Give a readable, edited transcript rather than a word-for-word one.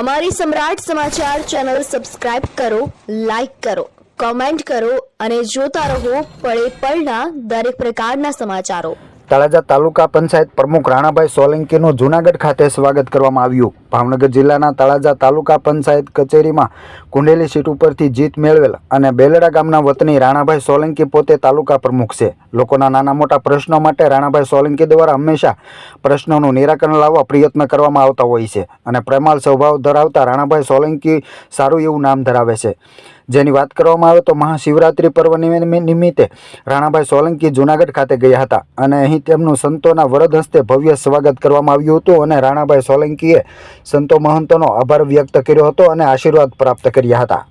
અમારી સમ્રાટ સમાચાર ચેનલ સબસ્ક્રાઇબ કરો, લાઈક કરો, કોમેન્ટ કરો અને જોતા રહો પળે પળના દરેક પ્રકારના સમાચારો। તળાજા તાલુકા પંચાયત પ્રમુખ રાણાભાઈ સોલંકીનું જૂનાગઢ ખાતે સ્વાગત કરવામાં આવ્યું। ભાવનગર જિલ્લાના તળાજા તાલુકા પંચાયત કચેરીમાં કુંડેલી સીટ ઉપરથી જીત મેળવેલ અને બેલડા ગામના વતની રાણાભાઈ સોલંકી પોતે તાલુકા પ્રમુખ છે। લોકોના નાના મોટા પ્રશ્નો માટે રાણાભાઈ સોલંકી દ્વારા હંમેશા પ્રશ્નોનું નિરાકરણ લાવવા પ્રયત્ન કરવામાં આવતા હોય છે અને પ્રેમાળ સ્વભાવ ધરાવતા રાણાભાઈ સોલંકી સારું એવું નામ ધરાવે છે। જેની વાત કરવામાં આવે તો મહાશિવરાત્રિ પર્વ નિમિત્તે રાણાભાઈ સોલંકી જૂનાગઢ ખાતે ગયા હતા અને અહીં તેમનું સંતોના વરદ હસ્તે ભવ્ય સ્વાગત કરવામાં આવ્યું હતું અને રાણાભાઈ સોલંકીએ સંતો મહંતોનો આભાર વ્યક્ત કર્યો હતો અને આશીર્વાદ પ્રાપ્ત કર્યા હતા।